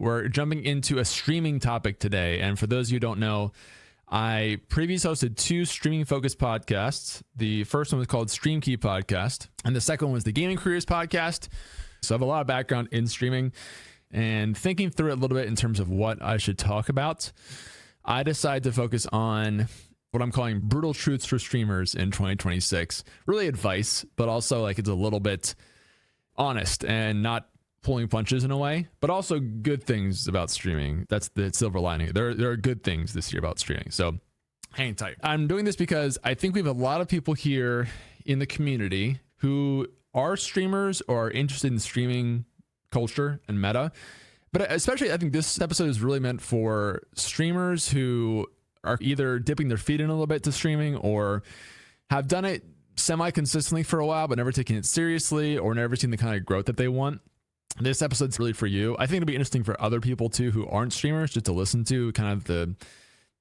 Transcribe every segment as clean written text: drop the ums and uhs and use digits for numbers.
We're jumping into a streaming topic today. And for those of you who don't know, I previously hosted 2 streaming focused podcasts. The first one was called Stream Key Podcast, and the second one was the Gaming Careers Podcast. So I have a lot of background in streaming, and thinking through it a little bit in terms of what I should talk about, I decided to focus on what I'm calling brutal truths for streamers in 2026. Really advice, but also like it's a little bit honest and not pulling punches in a way, but also good things about streaming. That's the silver lining. There are good things this year about streaming. So hang tight. I'm doing this because I think we have a lot of people here in the community who are streamers or are interested in streaming culture and meta. But especially, I think this episode is really meant for streamers who are either dipping their feet in a little bit to streaming or have done it semi-consistently for a while, but never taken it seriously or never seen the kind of growth that they want. This episode's really for you. I think it'll be interesting for other people too who aren't streamers, just to listen to kind of the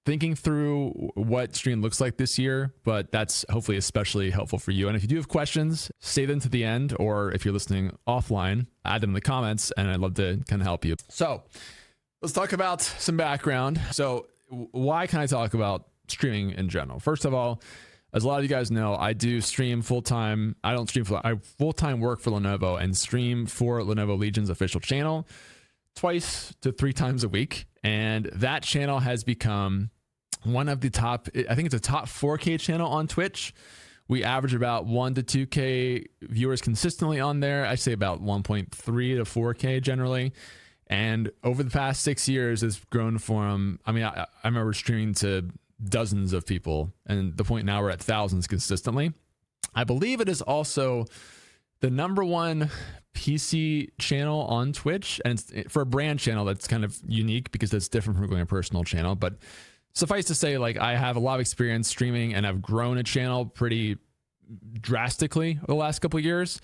thinking through what stream looks like this year, but that's hopefully especially helpful for you. And if you do have questions, save them to the end, or if you're listening offline, add them in the comments, and I'd love to kind of help you. So let's talk about some background. So why can I talk about streaming in general? First of all, as a lot of you guys know, I do stream full-time. I don't stream I full-time work for Lenovo and stream for Lenovo Legion's official channel 2 to 3 times a week. And that channel has become one of the top, I think it's a top 4K channel on Twitch. We average about 1 to 2K viewers consistently on there. I say about 1.3 to 4K generally. And over the past 6 years, it's grown from, I remember streaming to dozens of people, and the point now we're at thousands consistently. I believe it is also the #1 PC channel on Twitch, and it's, for a brand channel, that's kind of unique because it's different from going a personal channel. But suffice to say, like, I have a lot of experience streaming, and I've grown a channel pretty drastically over the last couple of years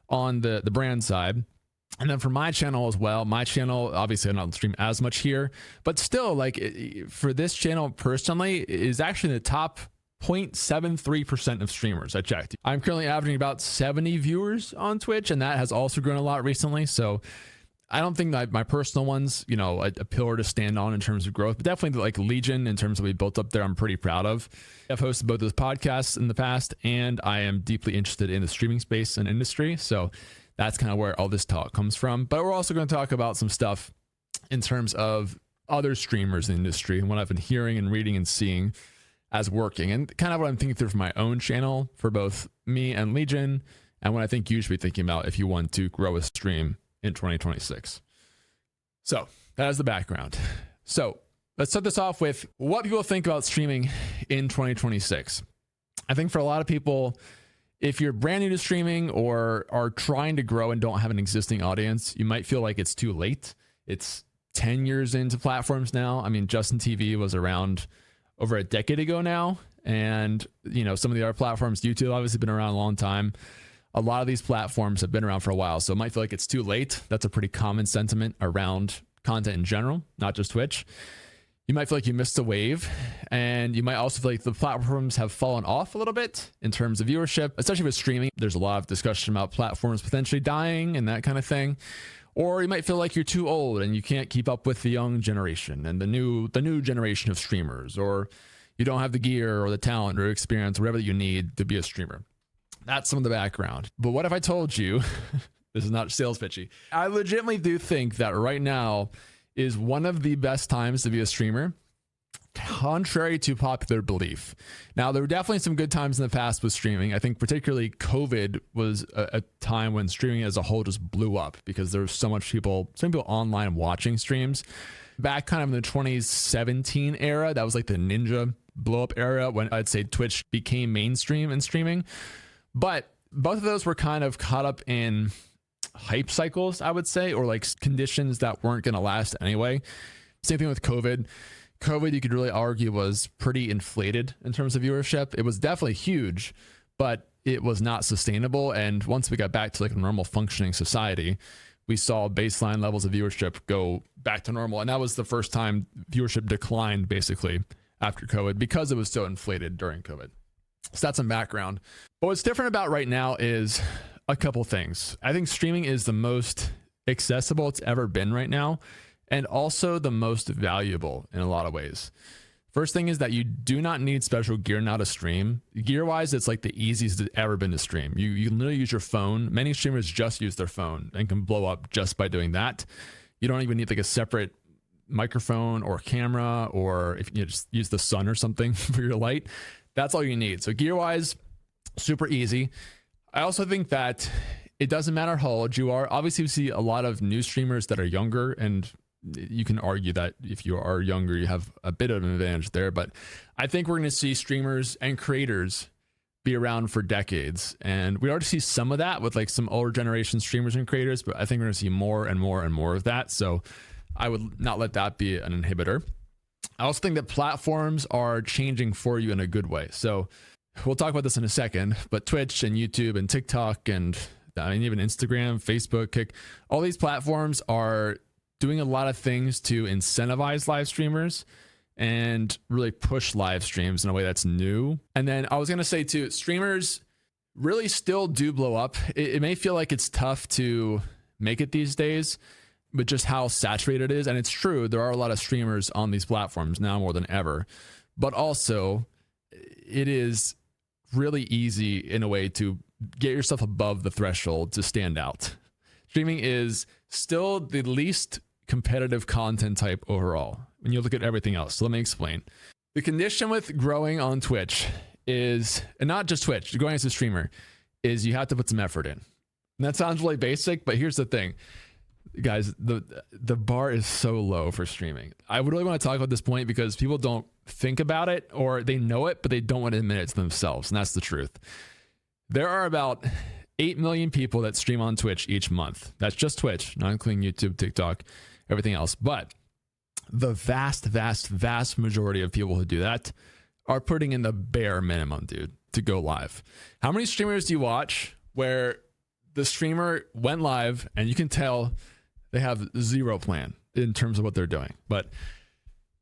on the brand side. And then for my channel as well, my channel, obviously I don't stream as much here, but still, like, for this channel personally, is actually the top 0.73% of streamers I checked. I'm currently averaging about 70 viewers on Twitch, and that has also grown a lot recently. So I don't think that my personal ones, you know, a pillar to stand on in terms of growth, but definitely like Legion in terms of what we built up there, I'm pretty proud of. I've hosted both those podcasts in the past, and I am deeply interested in the streaming space and industry. So that's kind of where all this talk comes from. But we're also going to talk about some stuff in terms of other streamers in the industry and what I've been hearing and reading and seeing as working, and kind of what I'm thinking through for my own channel for both me and Legion, and what I think you should be thinking about if you want to grow a stream in 2026. So that is the background. So let's start this off with what people think about streaming in 2026. I think for a lot of people, if you're brand new to streaming or are trying to grow and don't have an existing audience, you might feel like it's too late. It's 10 years into platforms now. I mean, Justin TV was around over a decade ago now. And, you know, some of the other platforms, YouTube obviously been around a long time. A lot of these platforms have been around for a while. So it might feel like it's too late. That's a pretty common sentiment around content in general, not just Twitch. You might feel like you missed a wave, and you might also feel like the platforms have fallen off a little bit in terms of viewership, especially with streaming. There's a lot of discussion about platforms potentially dying and that kind of thing. Or you might feel like you're too old and you can't keep up with the young generation and the new generation of streamers, or you don't have the gear or the talent or experience, whatever that you need to be a streamer. That's some of the background. But what if I told you, this is not sales pitchy, I legitimately do think that right now is one of the best times to be a streamer, contrary to popular belief. Now, there were definitely some good times in the past with streaming. I think particularly COVID was a time when streaming as a whole just blew up because there was so much people online watching streams. Back kind of in the 2017 era, that was like the ninja blow up era when I'd say Twitch became mainstream in streaming. But both of those were kind of caught up in hype cycles, I would say, or like conditions that weren't going to last anyway. Same thing with COVID. COVID, you could really argue, was pretty inflated in terms of viewership. It was definitely huge, but it was not sustainable. And once we got back to like a normal functioning society, we saw baseline levels of viewership go back to normal. And that was the first time viewership declined basically after COVID because it was so inflated during COVID. So that's some background. But what's different about right now is a couple things. I think streaming is the most accessible it's ever been right now. and also the most valuable in a lot of ways. First thing is that you do not need special gear now to stream. Gear wise, it's like the easiest it's ever been to stream. You can literally use your phone. Many streamers just use their phone and can blow up just by doing that. You don't even need like a separate microphone or camera, or if you just use the sun or something for your light. That's all you need. So gear wise, super easy. I also think that it doesn't matter how old you are. Obviously, we see a lot of new streamers that are younger, and you can argue that if you are younger, you have a bit of an advantage there. But I think we're going to see streamers and creators be around for decades. And we already see some of that with like some older generation streamers and creators, but I think we're going to see more and more and more of that. So I would not let that be an inhibitor. I also think that platforms are changing for you in a good way. So we'll talk about this in a second, but Twitch and YouTube and TikTok and even Instagram, Facebook, Kick, all these platforms are doing a lot of things to incentivize live streamers and really push live streams in a way that's new. And then I was going to say too, streamers really still do blow up. It may feel like it's tough to make it these days, but just how saturated it is. And it's true, there are a lot of streamers on these platforms now more than ever, but also it is really easy in a way to get yourself above the threshold to stand out. Streaming is still the least competitive content type overall when you look at everything else. So let me explain. The condition with growing on Twitch is, and not just Twitch, growing as a streamer, is you have to put some effort in. And that sounds really basic, but here's the thing. Guys, the bar is so low for streaming. I would really want to talk about this point because people don't think about it, or they know it, but they don't want to admit it to themselves. And that's the truth. There are about 8 million people that stream on Twitch each month. That's just Twitch, not including YouTube, TikTok, everything else. But the vast majority of people who do that are putting in the bare minimum, dude, to go live. How many streamers do you watch where the streamer went live and you can tell they have zero plan in terms of what they're doing? But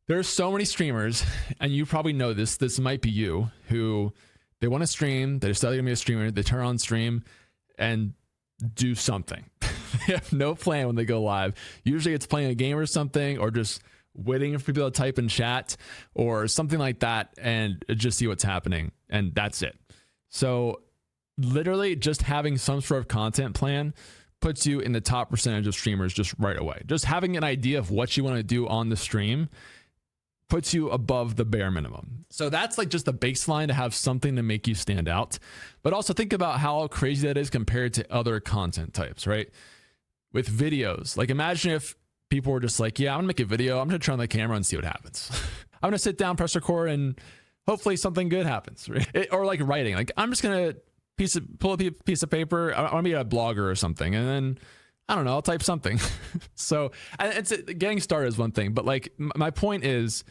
there's so many streamers, and you probably know this might be you, who they want to stream, they decide they're gonna be a streamer, they turn on stream and do something. They have no plan when they go live. Usually it's playing a game or something, or just waiting for people to type in chat or something like that and just see what's happening. And that's it. So literally just having some sort of content plan puts you in the top percentage of streamers just right away. Just having an idea of what you want to do on the stream puts you above the bare minimum. So that's like just the baseline to have something to make you stand out. But also think about how crazy that is compared to other content types, right? With videos, like imagine if people were just like, yeah, I'm gonna make a video, I'm gonna turn on the camera and see what happens. I'm gonna sit down, press record, and hopefully something good happens, right? Or like writing, like I'm just gonna pull a piece of paper, I want to be a blogger or something, and then I don't know, I'll type something. So it's getting started is one thing, but like my point is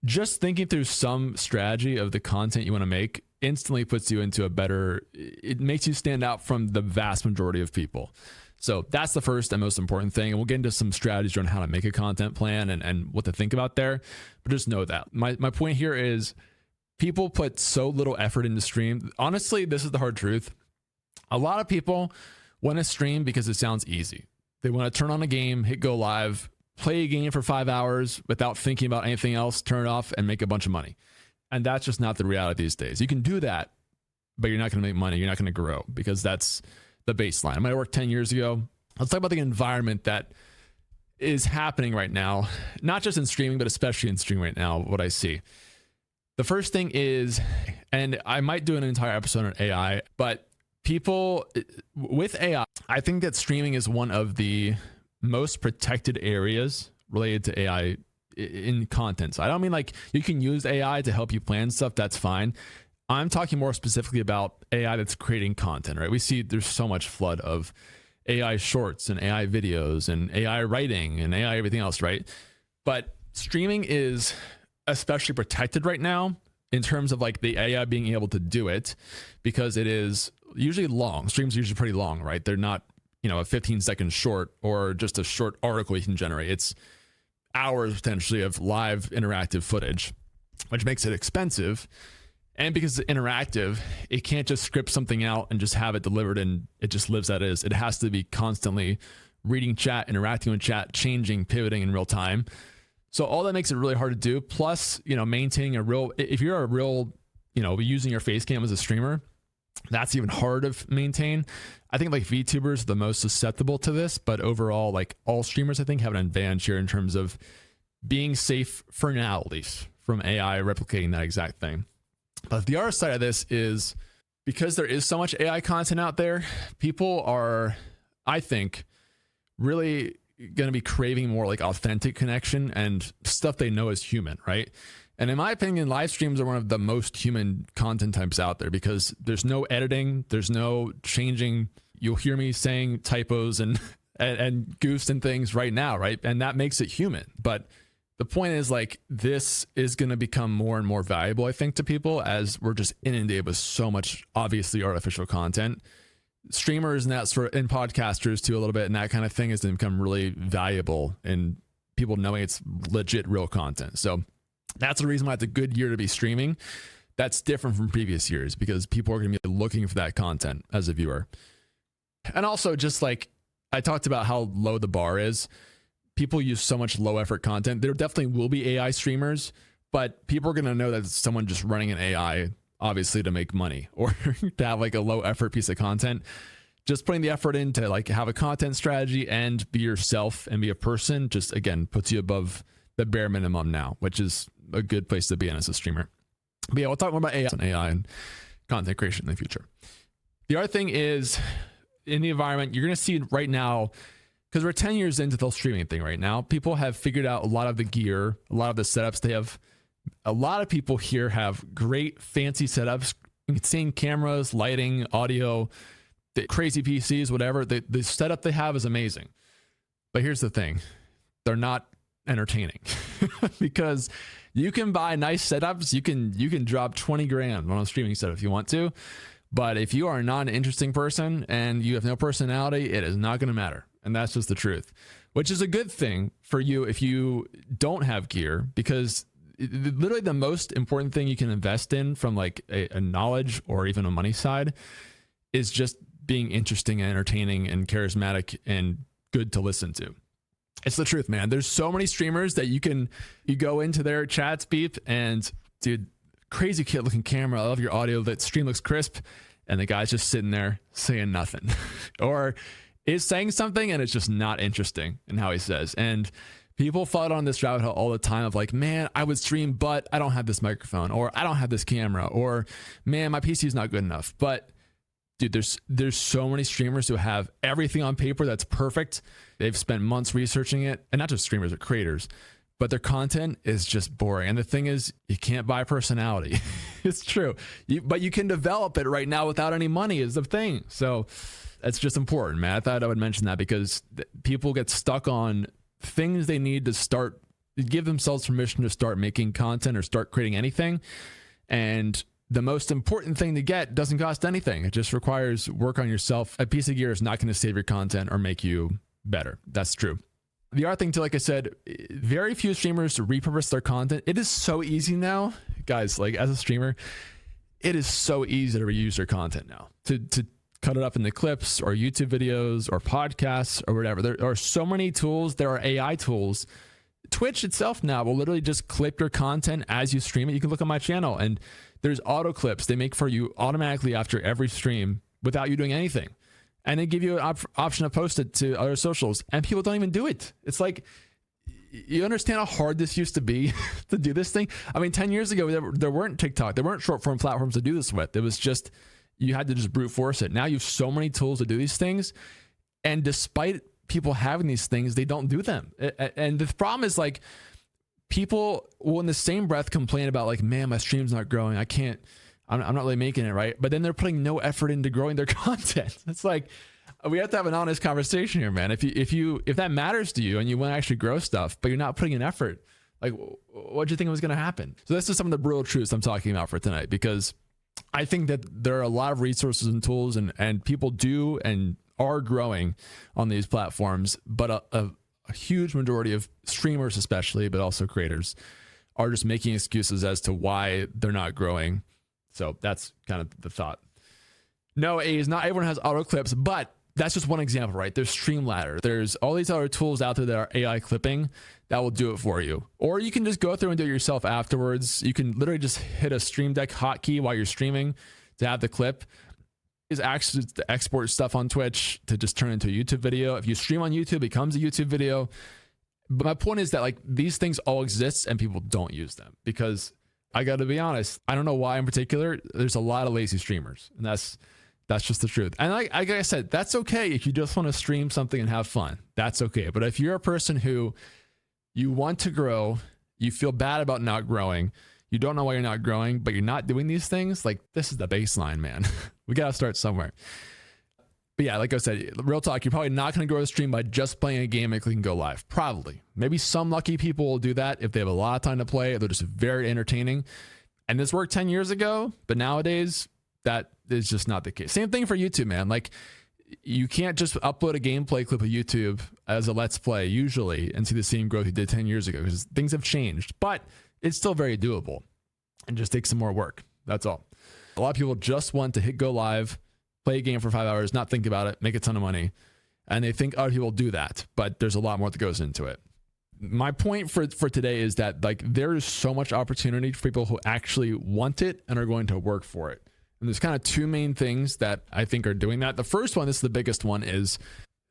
just thinking through some strategy of the content you want to make instantly puts you into a better, it makes you stand out from the vast majority of people. So that's the first and most important thing. And we'll get into some strategies on how to make a content plan and what to think about there. But just know that. My point here is people put so little effort into stream. Honestly, this is the hard truth. A lot of people want to stream because it sounds easy. They want to turn on a game, hit go live, play a game for 5 hours without thinking about anything else, turn it off, and make a bunch of money. And that's just not the reality these days. You can do that, but you're not going to make money. You're not going to grow because that's the baseline. I might have worked 10 years ago. Let's talk about the environment that is happening right now, not just in streaming, but especially in streaming right now, what I see. The first thing is, and I might do an entire episode on AI, but people with AI, I think that streaming is one of the most protected areas related to AI in content. So I don't mean like you can use AI to help you plan stuff. That's fine. I'm talking more specifically about AI that's creating content, right? We see there's so much flood of AI shorts and AI videos and AI writing and AI everything else, right? But streaming is especially protected right now in terms of like the AI being able to do it because it is usually long. Streams are usually pretty long, right? They're not, a 15-second short or just a short article you can generate. It's hours potentially of live interactive footage, which makes it expensive. And because it's interactive, it can't just script something out and just have it delivered and it just lives as is. It has to be constantly reading chat, interacting with chat, changing, pivoting in real time. So all that makes it really hard to do. Plus, maintaining if you're a real, using your face cam as a streamer, that's even harder to maintain. I think like VTubers are the most susceptible to this, but overall, like all streamers, I think have an advantage here in terms of being safe for now, at least from AI replicating that exact thing. But the other side of this is because there is so much AI content out there, people are, I think, really going to be craving more like authentic connection and stuff they know is human, right? And in my opinion, live streams are one of the most human content types out there because there's no editing, there's no changing. You'll hear me saying typos and goofs and things right now, right? And that makes it human. But the point is, like, this is going to become more and more valuable, I think, to people as we're just inundated with so much obviously artificial content. Streamers and that sort of, and podcasters too a little bit, and that kind of thing has become really valuable in people knowing it's legit real content. So that's the reason why it's a good year to be streaming. That's different from previous years because people are going to be looking for that content as a viewer. And also, just like I talked about how low the bar is, people use so much low effort content. There definitely will be AI streamers, but people are going to know that it's someone just running an AI, obviously to make money or to have like a low effort piece of content. Just putting the effort in to like have a content strategy and be yourself and be a person just, again, puts you above the bare minimum now, which is a good place to be in as a streamer. But yeah, we'll talk more about AI and content creation in the future. The other thing is in the environment, you're going to see right now, because we're 10 years into the streaming thing right now, people have figured out a lot of the gear, a lot of the setups. They have a lot of people here have great fancy setups, insane cameras, lighting, audio, the crazy PCs, whatever. The setup they have is amazing. But here's the thing. They're not entertaining because you can buy nice setups. You can drop 20 grand on a streaming setup if you want to. But if you are not an interesting person and you have no personality, it is not going to matter. And that's just the truth, which is a good thing for you if you don't have gear, because literally the most important thing you can invest in from like a knowledge or even a money side is just being interesting and entertaining and charismatic and good to listen to. It's the truth, man. There's so many streamers that you go into their chats, beep, and dude, crazy kid looking camera. I love your audio. That stream looks crisp. And the guy's just sitting there saying nothing or is saying something and it's just not interesting in how he says. And people fall on this rabbit hole all the time of like, man, I would stream, but I don't have this microphone, or I don't have this camera, or man, my PC is not good enough. But dude, there's so many streamers who have everything on paper that's perfect. They've spent months researching it, and not just streamers, but creators. But their content is just boring. And the thing is, you can't buy personality. It's true. But you can develop it right now without any money is the thing. So that's just important, man. I thought I would mention that because people get stuck on things they need to give themselves permission to start making content or start creating anything. And the most important thing to get doesn't cost anything. It just requires work on yourself. A piece of gear is not going to save your content or make you better. That's true. The other thing too, like I said, very few streamers repurpose their content. It is so easy now, guys, like as a streamer, it is so easy to reuse your content now, to cut it up into clips or YouTube videos or podcasts or whatever. There are so many tools. There are AI tools. Twitch itself now will literally just clip your content as you stream it. You can look on my channel and there's auto clips they make for you automatically after every stream without you doing anything. And they give you an option to post it to other socials, and people don't even do it. It's like, you understand how hard this used to be to do this thing? I mean, 10 years ago, there weren't TikTok. There weren't short form platforms to do this with. It was just, you had to just brute force it. Now you have so many tools to do these things. And despite people having these things, they don't do them. And the problem is like, people will in the same breath complain about like, man, my stream's not growing. I'm not really making it right. But then they're putting no effort into growing their content. It's like, we have to have an honest conversation here, man. If that matters to you and you want to actually grow stuff, but you're not putting in effort, like, what do you think was going to happen? So this is some of the brutal truths I'm talking about for tonight, because I think that there are a lot of resources and tools and people do and are growing on these platforms, but a huge majority of streamers especially, but also creators, are just making excuses as to why they're not growing. So that's kind of the thought. No, not everyone has auto clips, but that's just one example, right? There's Streamladder. There's all these other tools out there that are AI clipping that will do it for you. Or you can just go through and do it yourself afterwards. You can literally just hit a Stream Deck hotkey while you're streaming to have the clip. Is actually to export stuff on Twitch to just turn into a YouTube video. If you stream on YouTube, it becomes a YouTube video. But my point is that like these things all exist and people don't use them, because I got to be honest, I don't know why in particular, there's a lot of lazy streamers, and that's just the truth. And like I said, that's okay if you just want to stream something and have fun. That's okay. But if you're a person who you want to grow, you feel bad about not growing, you don't know why you're not growing, but you're not doing these things, like this is the baseline, man. We got to start somewhere. But yeah, like I said, real talk, you're probably not going to grow the stream by just playing a game and clicking go live. Probably. Maybe some lucky people will do that if they have a lot of time to play. They're just very entertaining. And this worked 10 years ago, but nowadays that is just not the case. Same thing for YouTube, man. Like you can't just upload a gameplay clip of YouTube as a let's play usually and see the same growth you did 10 years ago, because things have changed, but it's still very doable and just takes some more work. That's all. A lot of people just want to hit go live, play a game for 5 hours, not think about it, make a ton of money. And they think other people do that, but there's a lot more that goes into it. My point for today is that like there is so much opportunity for people who actually want it and are going to work for it. And there's kind of two main things that I think are doing that. The first one, this is the biggest one, is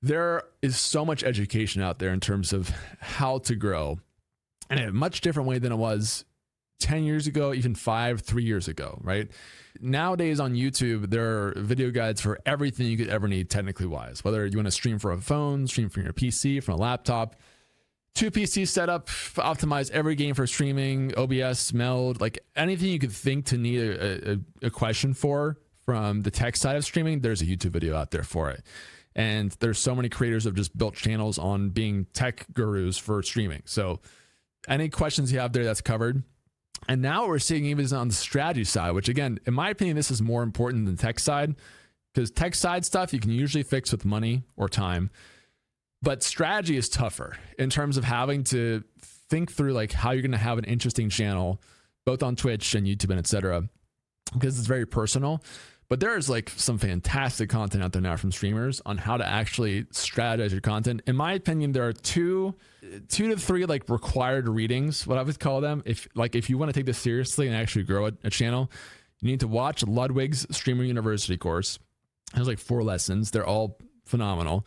there is so much education out there in terms of how to grow, and in a much different way than it was 10 years ago, even 3 years ago, right? Nowadays on YouTube, there are video guides for everything you could ever need technically wise, whether you want to stream from a phone, stream from your PC, from a laptop, 2 PC setup, optimize every game for streaming, OBS, meld, like anything you could think to need a question for from the tech side of streaming, there's a YouTube video out there for it. And there's so many creators who have just built channels on being tech gurus for streaming. So any questions you have there, that's covered. And now what we're seeing even on the strategy side, which again, in my opinion, this is more important than tech side, because tech side stuff you can usually fix with money or time. But strategy is tougher in terms of having to think through like how you're going to have an interesting channel, both on Twitch and YouTube and etc., because it's very personal. But there is like some fantastic content out there now from streamers on how to actually strategize your content. In my opinion, there are two to three like required readings, what I would call them. If you want to take this seriously and actually grow a channel, you need to watch Ludwig's Streamer University course. There's like 4 lessons. They're all phenomenal.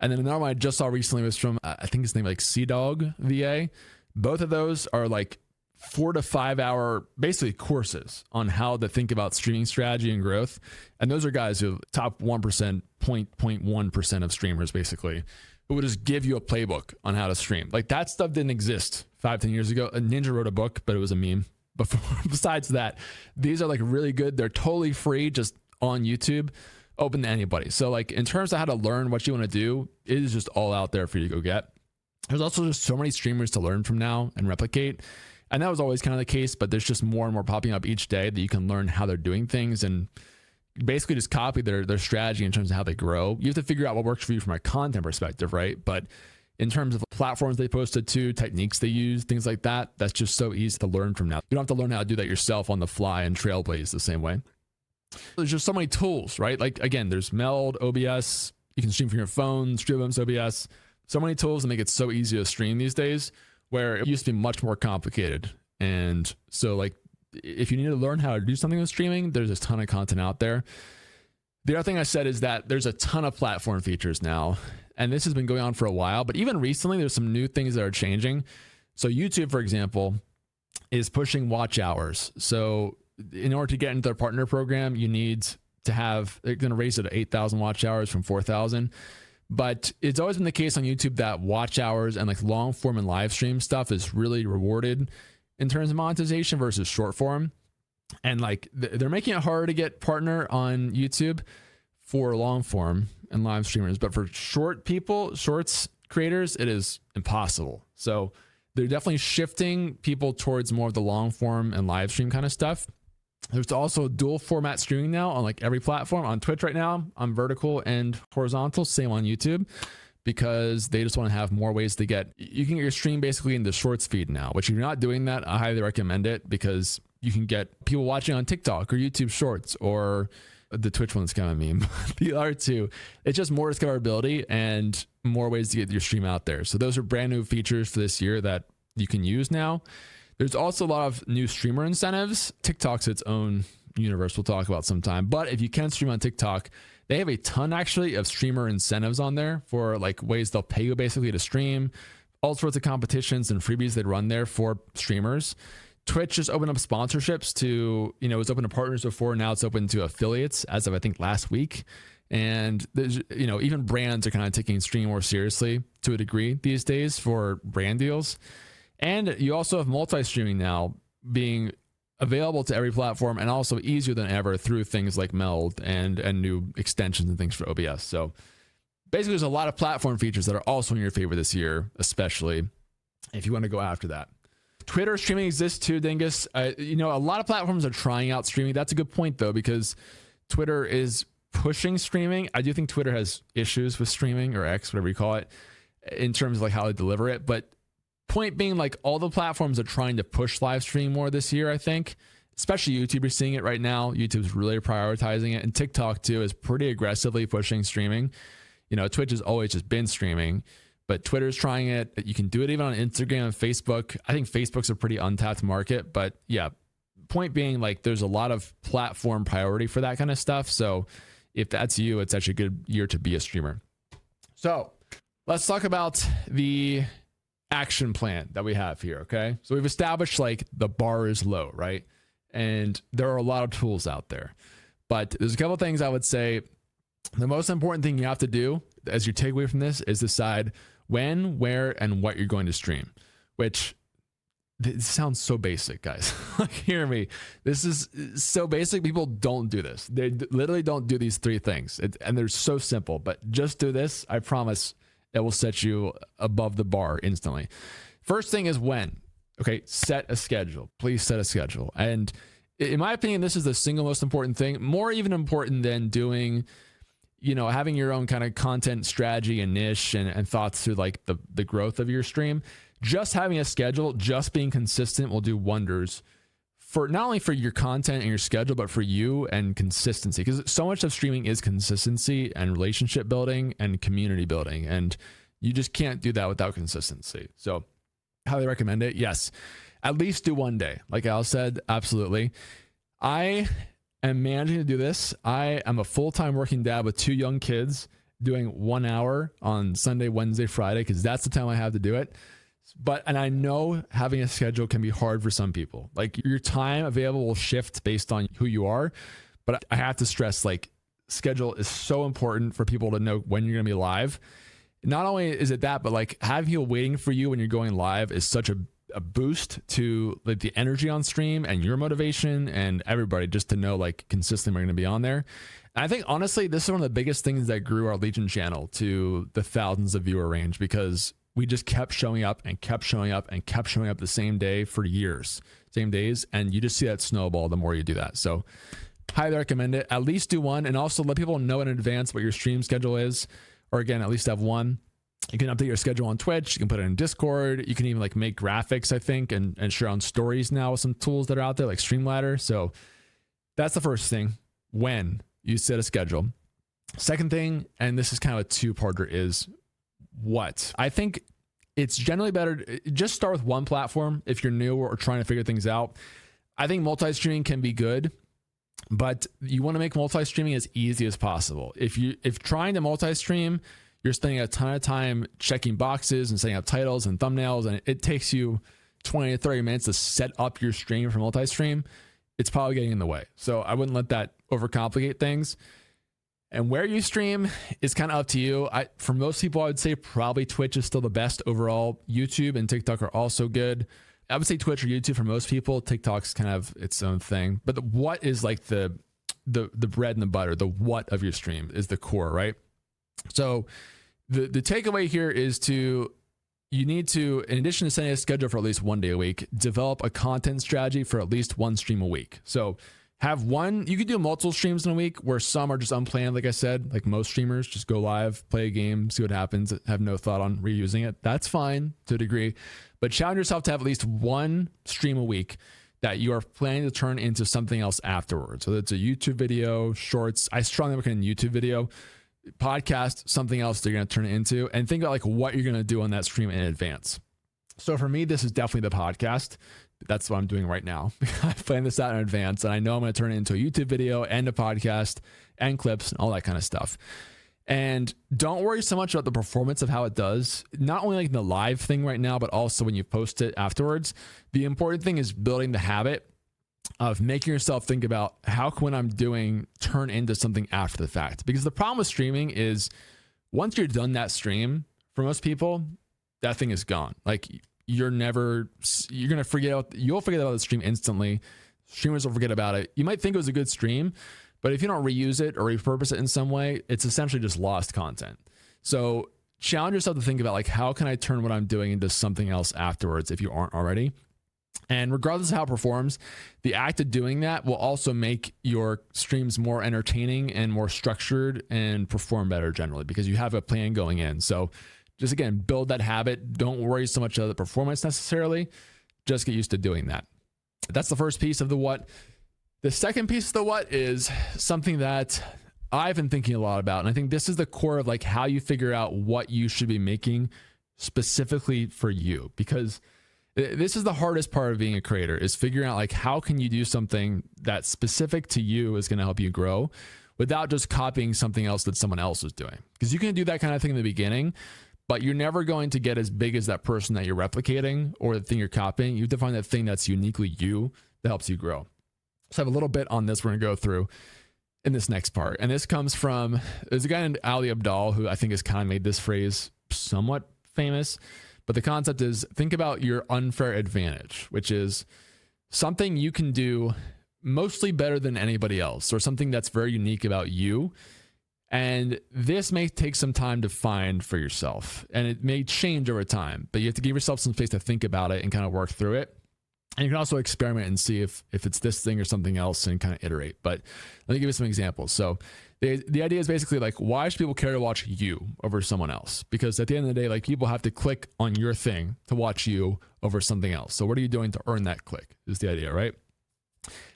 And then another one I just saw recently was from, I think his name like CDog VA. Both of those are like 4 to 5 hour basically courses on how to think about streaming strategy and growth. And those are guys who top 1%, 0.1% of streamers basically, who would just give you a playbook on how to stream. Like that stuff didn't exist 5-10 years ago. A Ninja wrote a book, but it was a meme. But besides that, these are like really good. They're totally free, just on YouTube, open to anybody. So like in terms of how to learn what you want to do, it is just all out there for you to go get. There's also just so many streamers to learn from now and replicate. And that was always kind of the case, but there's just more and more popping up each day that you can learn how they're doing things and basically just copy their strategy in terms of how they grow. You have to figure out what works for you from a content perspective, right? But in terms of platforms they posted to, techniques they use, things like that, that's just so easy to learn from now. You don't have to learn how to do that yourself on the fly and trailblaze the same way. There's just so many tools, right? Like again, there's Meld, OBS, you can stream from your phone, Streamlabs, OBS, so many tools that make it so easy to stream these days, where it used to be much more complicated. And so like, if you need to learn how to do something with streaming, there's a ton of content out there. The other thing I said is that there's a ton of platform features now, and this has been going on for a while, but even recently there's some new things that are changing. So YouTube, for example, is pushing watch hours. So in order to get into their partner program, you need to have, they're going to raise it to 8,000 watch hours from 4,000. But it's always been the case on YouTube that watch hours and like long form and live stream stuff is really rewarded in terms of monetization versus short form. And like they're making it harder to get partner on YouTube for long form and live streamers, but for shorts creators, it is impossible. So they're definitely shifting people towards more of the long form and live stream kind of stuff. There's also dual format streaming now on like every platform. On Twitch right now, on vertical and horizontal, same on YouTube, because they just want to have more ways to get, you can get your stream basically in the shorts feed now, which if you're not doing that, I highly recommend it, because you can get people watching on TikTok or YouTube shorts or The Twitch one's kind of a meme. The other two, it's just more discoverability and more ways to get your stream out there. So those are brand new features for this year that you can use now. There's also a lot of new streamer incentives. TikTok's its own universe we'll talk about sometime. But if you can stream on TikTok, they have a ton actually of streamer incentives on there for like ways they'll pay you basically to stream, all sorts of competitions and freebies that run there for streamers. Twitch just opened up sponsorships to, it was open to partners before. Now it's open to affiliates as of, I think, last week. And there's, even brands are kind of taking streaming more seriously to a degree these days for brand deals. And you also have multi-streaming now being available to every platform and also easier than ever through things like Meld and new extensions and things for OBS. So basically there's a lot of platform features that are also in your favor this year, especially if you want to go after that. Twitter streaming exists too, Dingus. A lot of platforms are trying out streaming. That's a good point though, because Twitter is pushing streaming. I do think Twitter has issues with streaming, or X, whatever you call it, in terms of like how they deliver it. But point being, like, all the platforms are trying to push live streaming more this year, I think. Especially YouTube is seeing it right now. YouTube's really prioritizing it. And TikTok too is pretty aggressively pushing streaming. Twitch has always just been streaming, but Twitter's trying it. You can do it even on Instagram and Facebook. I think Facebook's a pretty untapped market, but yeah, point being, like, there's a lot of platform priority for that kind of stuff. So if that's you, it's actually a good year to be a streamer. So let's talk about the action plan that we have here. Okay. So we've established like the bar is low, right? And there are a lot of tools out there, but there's a couple of things I would say. The most important thing you have to do as your takeaway from this is decide when, where, and what you're going to stream, which this sounds so basic, guys. Like, hear me. This is so basic. People don't do this. They literally don't do these three things. And they're so simple, but just do this. I promise it will set you above the bar instantly. First thing is when. Okay, set a schedule. Please set a schedule. And in my opinion, this is the single most important thing, more even important than doing, having your own kind of content strategy and niche and thoughts through like the growth of your stream. Just having a schedule, just being consistent will do wonders for not only for your content and your schedule, but for you and consistency. Because so much of streaming is consistency and relationship building and community building. And you just can't do that without consistency. So highly recommend it. Yes. At least do one day. Like Al said, absolutely. I am managing to do this. I am a full-time working dad with 2 young kids doing 1 hour on Sunday, Wednesday, Friday, because that's the time I have to do it. And I know having a schedule can be hard for some people. Like, your time available will shift based on who you are. But I have to stress, like, schedule is so important for people to know when you're going to be live. Not only is it that, but like having people waiting for you when you're going live is such a boost to like the energy on stream and your motivation and everybody, just to know like consistently we're going to be on there. And I think honestly, this is one of the biggest things that grew our Legion channel to the thousands of viewer range, because we just kept showing up and kept showing up and kept showing up the same day for years, same days. And you just see that snowball the more you do that. So highly recommend it. At least do one, and also let people know in advance what your stream schedule is. Or again, at least have one. You can update your schedule on Twitch. You can put it in Discord. You can even like make graphics, I think, and share on stories now with some tools that are out there like Streamladder. So that's the first thing, when you set a schedule. Second thing, and this is kind of a two-parter, is what. I think it's generally better just start with one platform if you're new or trying to figure things out. I think multi-streaming can be good, but you want to make multi-streaming as easy as possible. If trying to multi-stream, you're spending a ton of time checking boxes and setting up titles and thumbnails, and it takes you 20 to 30 minutes to set up your stream for multi-stream, it's probably getting in the way. So I wouldn't let that overcomplicate things. And where you stream is kind of up to you. For most people, I would say probably Twitch is still the best overall. YouTube and TikTok are also good. I would say Twitch or YouTube for most people. TikTok's kind of its own thing. But what is like the bread and the butter, the what of your stream is the core, right? So the takeaway here is you need to, in addition to setting a schedule for at least 1 day a week, develop a content strategy for at least one stream a week. So have one, you could do multiple streams in a week where some are just unplanned. Like I said, like most streamers, just go live, play a game, see what happens, have no thought on reusing it. That's fine to a degree, but challenge yourself to have at least one stream a week that you are planning to turn into something else afterwards. So it's a YouTube video, shorts. I strongly recommend YouTube video, podcast, something else that you're going to turn it into, and think about like what you're going to do on that stream in advance. So for me, this is definitely the podcast. That's what I'm doing right now. I plan this out in advance, and I know I'm going to turn it into a YouTube video and a podcast and clips and all that kind of stuff. And don't worry so much about the performance of how it does, not only like the live thing right now, but also when you post it afterwards. The important thing is building the habit of making yourself think about how can what I'm doing turn into something after the fact. Because the problem with streaming is once you're done that stream, for most people, that thing is gone. Like you're going to forget, you'll forget about the stream instantly. Streamers will forget about it. You might think it was a good stream, but if you don't reuse it or repurpose it in some way, it's essentially just lost content. So challenge yourself to think about like, how can I turn what I'm doing into something else afterwards if you aren't already? And regardless of how it performs, the act of doing that will also make your streams more entertaining and more structured and perform better generally because you have a plan going in. So just again, build that habit. Don't worry so much about the performance necessarily. Just get used to doing that. That's the first piece of the what. The second piece of the what is something that I've been thinking a lot about. And I think this is the core of like how you figure out what you should be making specifically for you, because this is the hardest part of being a creator, is figuring out like how can you do something that's specific to you is going to help you grow without just copying something else that someone else is doing. Because you can do that kind of thing in the beginning, but you're never going to get as big as that person that you're replicating or the thing you're copying. You have to find that thing that's uniquely you that helps you grow. So I have a little bit on this we're going to go through in this next part. And this comes from, there's a guy named Ali Abdaal who I think has kind of made this phrase somewhat famous. But the concept is think about your unfair advantage, which is something you can do mostly better than anybody else or something that's very unique about you. And this may take some time to find for yourself and it may change over time, but you have to give yourself some space to think about it and kind of work through it. And you can also experiment and see if it's this thing or something else and kind of iterate. But let me give you some examples. So the idea is basically like, why should people care to watch you over someone else? Because at the end of the day, like people have to click on your thing to watch you over something else. So what are you doing to earn that click is the idea, right?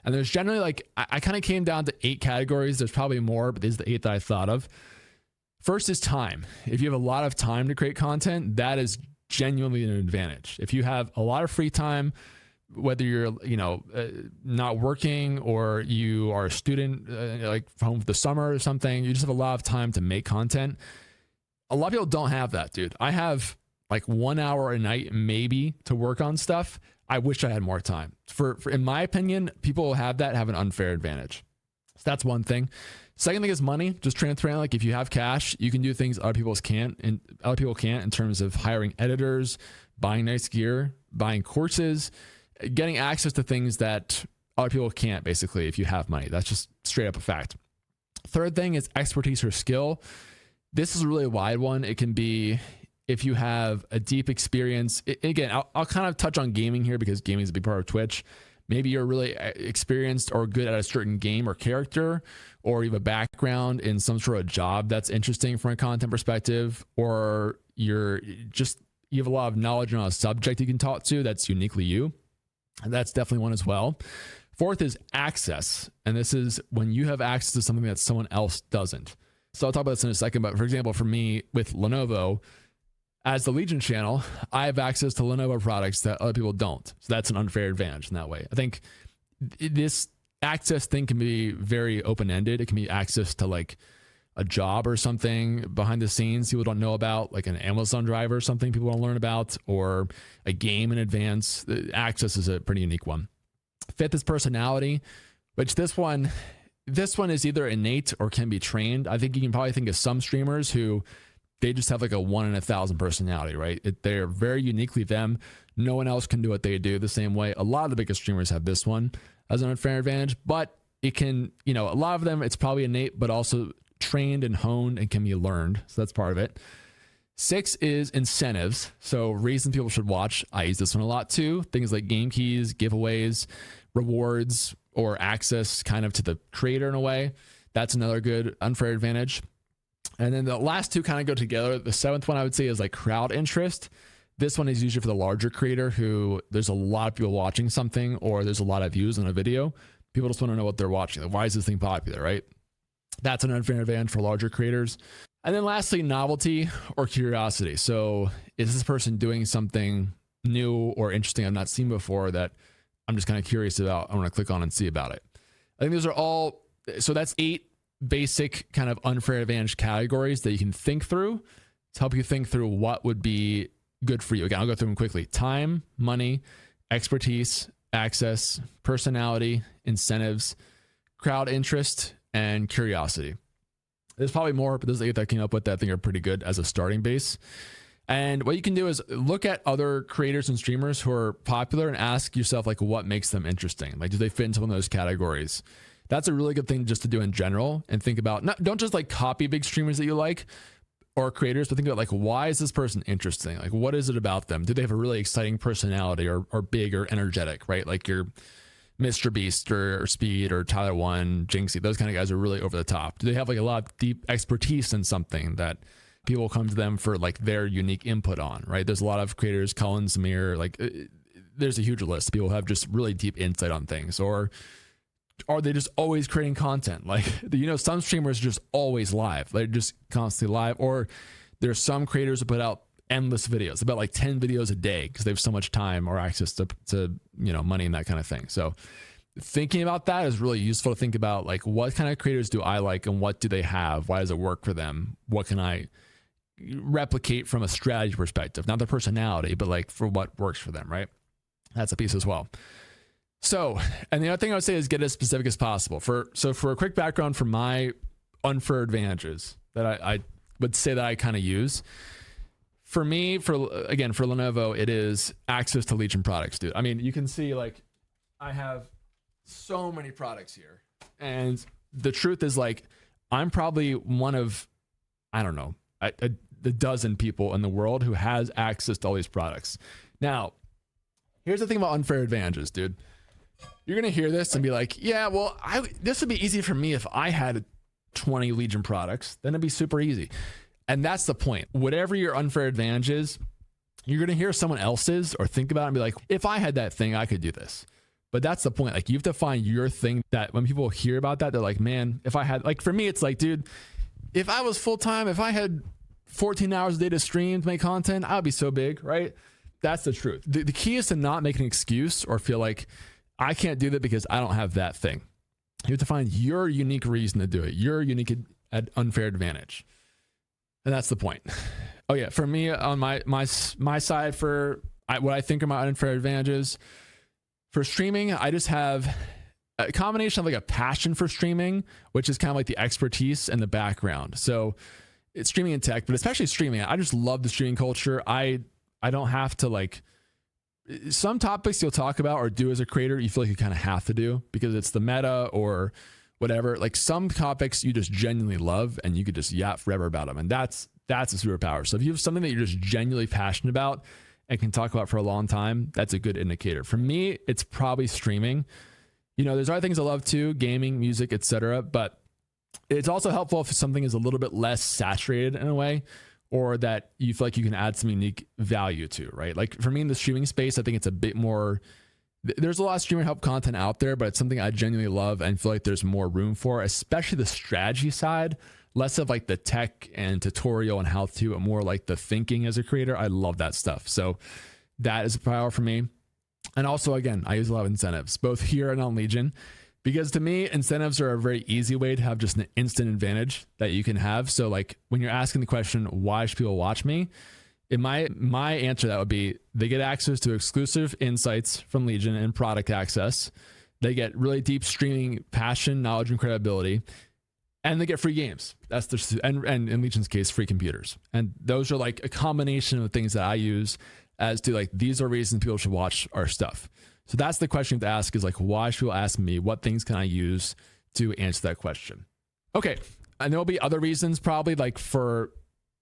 And there's generally like, I kind of came down to 8 categories. There's probably more, but these are the 8 that I thought of. First is time. If you have a lot of time to create content, that is genuinely an advantage. If you have a lot of free time, whether you're, not working or you are a student, like home for the summer or something, you just have a lot of time to make content. A lot of people don't have that, dude. I have like 1 hour a night, maybe, to work on stuff. I wish I had more time. For in my opinion, people who have that have an unfair advantage. So that's one thing. Second thing is money. Just transparent. Like if you have cash, you can do things other people can't in terms of hiring editors, buying nice gear, buying courses, getting access to things that other people can't, basically, if you have money. That's just straight up a fact. Third thing is expertise or skill. This is a really wide one. It can be if you have a deep experience. Again, I'll kind of touch on gaming here because gaming is a big part of Twitch. Maybe you're really experienced or good at a certain game or character, or you have a background in some sort of job that's interesting from a content perspective, or you have a lot of knowledge on a subject you can talk to that's uniquely you. And that's definitely one as well. Fourth is access. And this is when you have access to something that someone else doesn't. So I'll talk about this in a second. But for example, for me with Lenovo, as the Legion channel, I have access to Lenovo products that other people don't. So that's an unfair advantage in that way. I think this access thing can be very open-ended. It can be access to like a job or something behind the scenes people don't know about, like an Amazon driver or something people don't learn about, or a game in advance. Access is a pretty unique one. Fifth is personality, which this one is either innate or can be trained. I think you can probably think of some streamers who they just have like a 1 in 1,000 personality, right? They're very uniquely them. No one else can do what they do the same way. A lot of the biggest streamers have this one as an unfair advantage, but it can, a lot of them, it's probably innate, but also trained and honed and can be learned. So that's part of it. 6 is incentives. So reasons people should watch. I use this one a lot too. Things like game keys, giveaways, rewards, or access kind of to the creator in a way. That's another good unfair advantage. And then the last 2 kind of go together. The 7th one I would say is like crowd interest. This one is usually for the larger creator who there's a lot of people watching something, or there's a lot of views on a video. People just want to know what they're watching. Like, why is this thing popular, right? That's an unfair advantage for larger creators. And then lastly, novelty or curiosity. So is this person doing something new or interesting I've not seen before that I'm just kind of curious about? I want to click on and see about it. I think those are all, so that's 8 basic kind of unfair advantage categories that you can think through to help you think through what would be good for you. Again, I'll go through them quickly. Time, money, expertise, access, personality, incentives, crowd interest, and curiosity. There's probably more, but those 8 that I came up with that I think are pretty good as a starting base. And what you can do is look at other creators and streamers who are popular and ask yourself, like, what makes them interesting? Like, do they fit into one of those categories? That's a really good thing just to do in general, and think about, don't just like copy big streamers that you like or creators, but think about, like, why is this person interesting? Like, what is it about them? Do they have a really exciting personality, or big or energetic, right? Like your Mr. Beast or Speed or Tyler One, Jinxie, those kind of guys are really over the top. Do they have like a lot of deep expertise in something that people come to them for like their unique input on, right? There's a lot of creators, Colin, Samir, like there's a huge list. People have just really deep insight on things. Or are they just always creating content? Like, some streamers are just always live. They're just constantly live. Or there's some creators who put out endless videos, about like 10 videos a day because they have so much time or access to money and that kind of thing. So thinking about that is really useful to think about, like, what kind of creators do I like and what do they have? Why does it work for them? What can I replicate from a strategy perspective? Not their personality, but like for what works for them, right? That's a piece as well. So, and the other thing I would say is get as specific as possible. For a quick background for my unfair advantages that I would say that I kind of use. For me, for Lenovo, it is access to Legion products, dude. I mean, you can see, like, I have so many products here. And the truth is, like, I'm probably one of, I don't know, the dozen people in the world who has access to all these products. Now, here's the thing about unfair advantages, dude. You're going to hear this and be like, yeah, well, this would be easy for me if I had 20 Legion products. Then it'd be super easy. And that's the point. Whatever your unfair advantage is, you're going to hear someone else's or think about it and be like, if I had that thing, I could do this. But that's the point. Like, you have to find your thing that when people hear about that, they're like, man, if I had, like, for me, it's like, dude, if I was full-time, if I had 14 hours a day to stream, to make content, I'd be so big, right? That's the truth. The key is to not make an excuse or feel like I can't do that because I don't have that thing. You have to find your unique reason to do it, your unique unfair advantage. And that's the point. Oh yeah, for me, on my side, for what I think are my unfair advantages for streaming, I just have a combination of like a passion for streaming, which is kind of like the expertise and the background. So it's streaming and tech, but especially streaming. I just love the streaming culture. I don't have to, like, some topics you'll talk about or do as a creator, you feel like you kind of have to do because it's the meta or whatever. Like, some topics you just genuinely love and you could just yap forever about them. And that's a superpower. So if you have something that you're just genuinely passionate about and can talk about for a long time, that's a good indicator. For me, it's probably streaming. There's other things I love too, gaming, music, etc. But it's also helpful if something is a little bit less saturated in a way, or that you feel like you can add some unique value to, right? Like, for me in the streaming space, I think it's a bit more, there's a lot of streamer help content out there, but it's something I genuinely love and feel like there's more room for, especially the strategy side, less of like the tech and tutorial and how to, and more like the thinking as a creator. I love that stuff. So that is a power for me. And also, again, I use a lot of incentives, both here and on Legion, because to me, incentives are a very easy way to have just an instant advantage that you can have. So like, when you're asking the question, why should people watch me? In my answer to that would be, they get access to exclusive insights from Legion and product access. They get really deep streaming passion, knowledge, and credibility. And they get free games. That's the, and in Legion's case, free computers. And those are like a combination of things that I use as to, like, these are reasons people should watch our stuff. So that's the question to ask, is like, why should people ask me? What things can I use to answer that question? Okay. And there'll be other reasons, probably, like, for,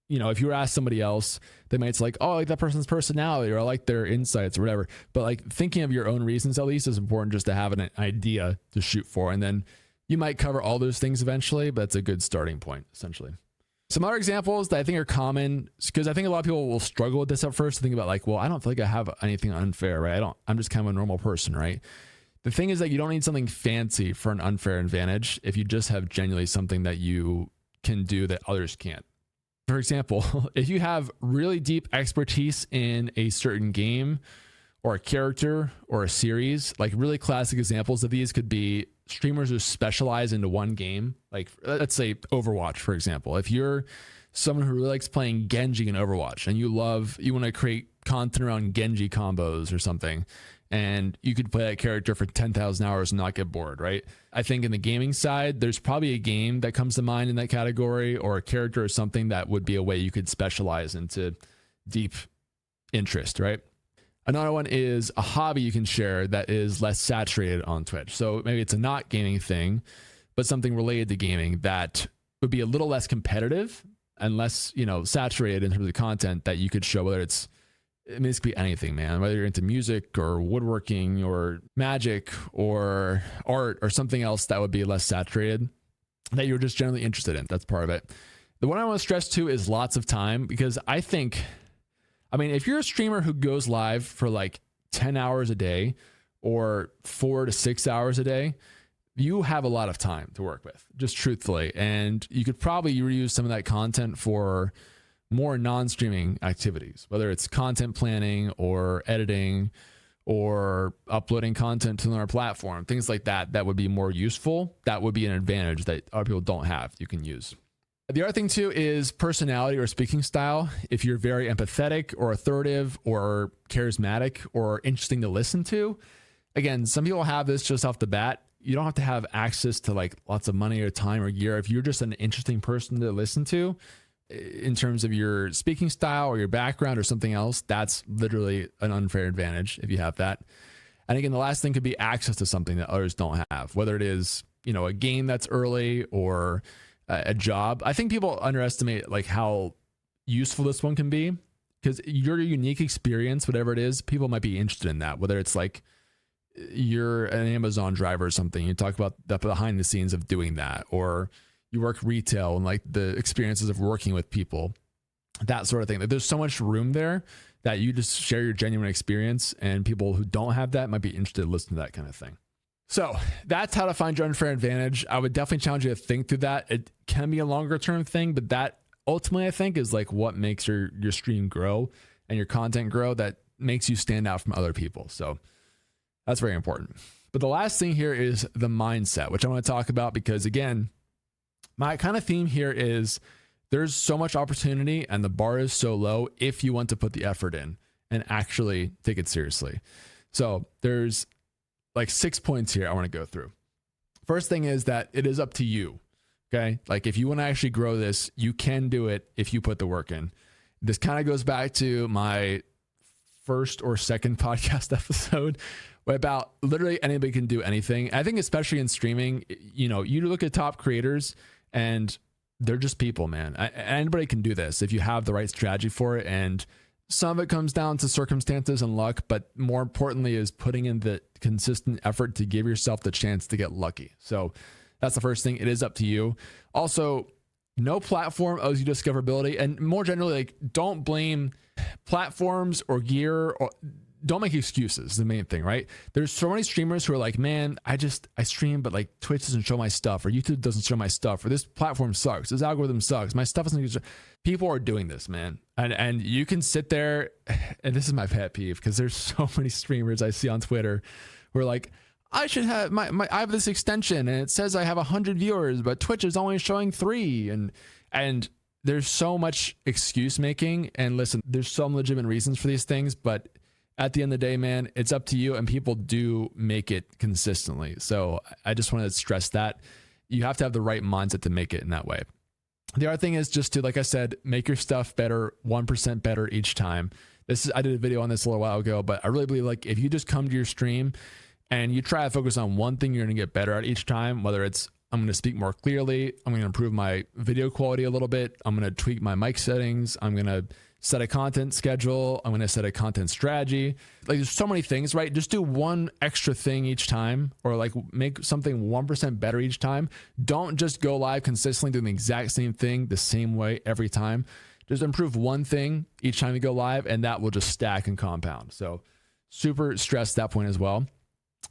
if you were asked somebody else, they might say like, oh, I like that person's personality, or I like their insights or whatever. But like, thinking of your own reasons, at least, is important, just to have an idea to shoot for. And then you might cover all those things eventually, but it's a good starting point, essentially. Some other examples that I think are common, because I think a lot of people will struggle with this at first to think about like, well, I don't feel like I have anything unfair, right? I'm just kind of a normal person, right? The thing is that you don't need something fancy for an unfair advantage if you just have genuinely something that you can do that others can't. For example, if you have really deep expertise in a certain game or a character or a series, like really classic examples of these could be streamers who specialize into one game. Like let's say Overwatch, for example. If you're someone who really likes playing Genji in Overwatch and you want to create content around Genji combos or something, and you could play that character for 10,000 hours and not get bored, right? I think in the gaming side, there's probably a game that comes to mind in that category, or a character or something that would be a way you could specialize into deep interest, right? Another one is a hobby you can share that is less saturated on Twitch. So maybe it's a not gaming thing, but something related to gaming that would be a little less competitive and less, saturated in terms of content that you could show, whether it's, this could be anything, man, whether you're into music or woodworking or magic or art or something else that would be less saturated that you're just generally interested in. That's part of it. The one I want to stress too is lots of time, because if you're a streamer who goes live for like 10 hours a day or 4 to 6 hours a day, you have a lot of time to work with, just truthfully. And you could probably reuse some of that content for more non-streaming activities, whether it's content planning or editing or uploading content to our platform, things like that, that would be more useful. That would be an advantage that other people don't have, you can use. The other thing too is personality or speaking style. If you're very empathetic or authoritative or charismatic or interesting to listen to, again, some people have this just off the bat. You don't have to have access to like lots of money or time or gear. If you're just an interesting person to listen to in terms of your speaking style or your background or something else, that's literally an unfair advantage if you have that. And again, the last thing could be access to something that others don't have, whether it is, a game that's early or a job. I think people underestimate like how useful this one can be, because your unique experience, whatever it is, people might be interested in that, whether it's like you're an Amazon driver or something, you talk about the behind the scenes of doing that, or you work retail and like the experiences of working with people, that sort of thing. There's so much room there that you just share your genuine experience, and people who don't have that might be interested in listening to that kind of thing. So that's how to find your unfair advantage. I would definitely challenge you to think through that. It can be a longer term thing, but that ultimately I think is like what makes your stream grow and your content grow, that makes you stand out from other people. So that's very important. But the last thing here is the mindset, which I want to talk about, because again, my kind of theme here is there's so much opportunity and the bar is so low if you want to put the effort in and actually take it seriously. So there's like 6 points here I want to go through. First thing is that it is up to you. Okay. Like if you want to actually grow this, you can do it if you put the work in. This kind of goes back to my first or second podcast episode about literally anybody can do anything. I think especially in streaming, you look at top creators and they're just people, man. Anybody can do this if you have the right strategy for it. And some of it comes down to circumstances and luck, but more importantly is putting in the consistent effort to give yourself the chance to get lucky. So that's the first thing. It is up to you. Also, no platform owes you discoverability. And more generally, like, don't blame platforms or gear, or don't make excuses. The main thing, right? There's so many streamers who are like, man, I stream, but like Twitch doesn't show my stuff, or YouTube doesn't show my stuff, or this platform sucks, this algorithm sucks, my stuff isn't. People are doing this, man. And you can sit there, and this is my pet peeve, because there's so many streamers I see on Twitter who are like, I should have I have this extension and it says I have 100 viewers, but Twitch is only showing 3. And there's so much excuse making. And listen, there's some legitimate reasons for these things, but at the end of the day, man, it's up to you, and people do make it consistently. So I just want to stress that you have to have the right mindset to make it in that way. The other thing is just to, like I said, make your stuff better, 1% better each time. I did a video on this a little while ago, but I really believe like if you just come to your stream and you try to focus on one thing you're going to get better at each time, whether it's I'm going to speak more clearly, I'm going to improve my video quality a little bit, I'm going to tweak my mic settings, I'm going to set a content schedule. I'm going to set a content strategy. Like there's so many things, right? Just do one extra thing each time, or like make something 1% better each time. Don't just go live consistently doing the exact same thing the same way every time. Just improve one thing each time you go live, and that will just stack and compound. So super stress that point as well.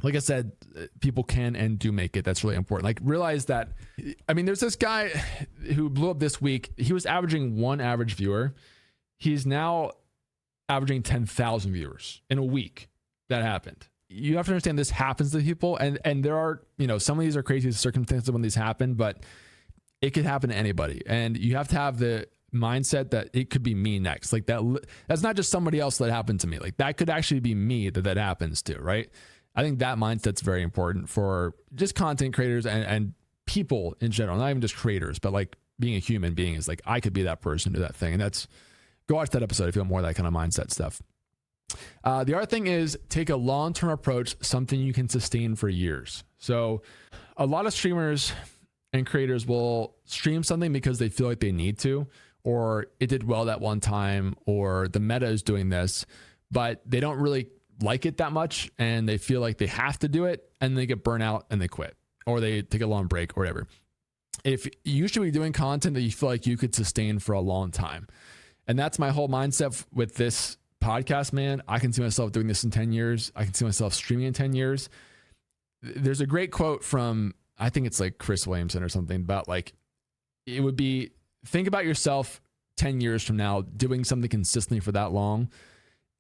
Like I said, people can and do make it. That's really important. Like realize that, I mean, there's this guy who blew up this week. He was averaging one average viewer. He's now averaging 10,000 viewers in a week. That happened. You have to understand this happens to people, and there are, some of these are crazy circumstances when these happen, but it could happen to anybody. And you have to have the mindset that it could be me next. Like that's not just somebody else that happened to me. Like that could actually be me that happens to, right? I think that mindset's very important for just content creators and people in general, not even just creators, but like being a human being is like, I could be that person, do that thing. And go watch that episode if you want more of that kind of mindset stuff. The other thing is take a long-term approach, something you can sustain for years. So a lot of streamers and creators will stream something because they feel like they need to, or it did well that one time, or the meta is doing this, but they don't really like it that much and they feel like they have to do it, and they get burnt out and they quit, or they take a long break or whatever. If you should be doing content that you feel like you could sustain for a long time. And that's my whole mindset with this podcast, man. I can see myself doing this in 10 years. I can see myself streaming in 10 years. There's a great quote from, I think it's like Chris Williamson or something, about like, it would be, think about yourself 10 years from now doing something consistently for that long.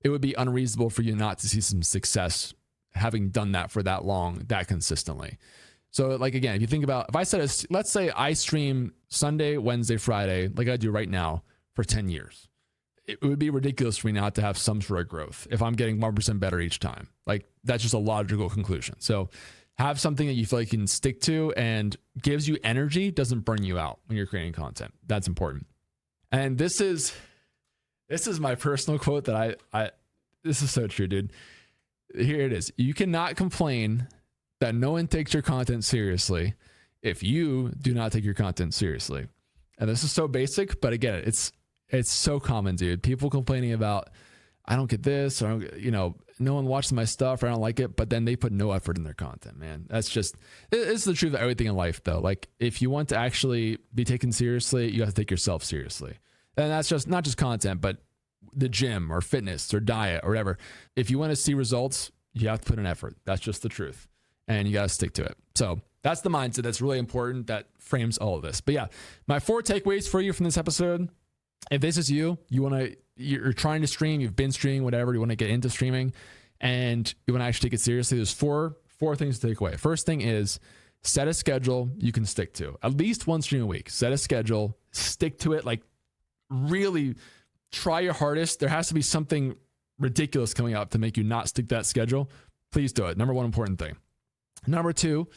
It would be unreasonable for you not to see some success having done that for that long, that consistently. So like, again, if you think about, if I said, let's say I stream Sunday, Wednesday, Friday, like I do right now for 10 years, it would be ridiculous for me not to have some sort of growth if I'm getting 1% better each time. Like that's just a logical conclusion. So have something that you feel like you can stick to and gives you energy, doesn't burn you out when you're creating content. That's important. And this is my personal quote that this is so true, dude. Here it is. You cannot complain that no one takes your content seriously if you do not take your content seriously. And this is so basic, but again, it's so common, dude. People complaining about, I don't get this, or, no one watches my stuff, or I don't like it, but then they put no effort in their content, man. It's the truth of everything in life, though. Like if you want to actually be taken seriously, you have to take yourself seriously. And that's just not just content, but the gym or fitness or diet or whatever. If you want to see results, you have to put in effort. That's just the truth. And you got to stick to it. So that's the mindset that's really important that frames all of this. But yeah, my 4 takeaways for you from this episode. If this is you're trying to stream, you've been streaming, whatever, you want to get into streaming and you want to actually take it seriously, there's four things to take away. First thing is set a schedule you can stick to. At least one stream a week. Set a schedule, stick to it, like really try your hardest. There has to be something ridiculous coming up to make you not stick to that schedule. Please do it. Number one important thing. Number 2,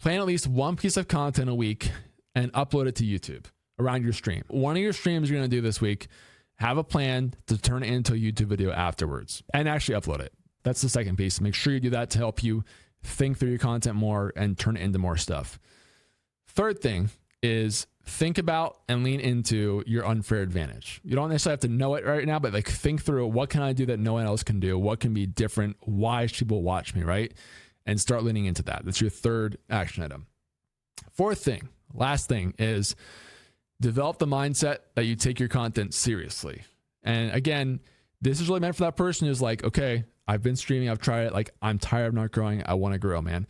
plan at least one piece of content a week and upload it to YouTube around your stream. One of your streams you're going to do this week, have a plan to turn it into a YouTube video afterwards and actually upload it. That's the second piece. Make sure you do that to help you think through your content more and turn it into more stuff. Third thing is think about and lean into your unfair advantage. You don't necessarily have to know it right now, but like think through, what can I do that no one else can do? What can be different? Why should people watch me, right? And start leaning into that. That's your third action item. Fourth thing, last thing is develop the mindset that you take your content seriously. And again, this is really meant for that person who's like, okay, I've been streaming, I've tried it, like I'm tired of not growing, I want to grow, man.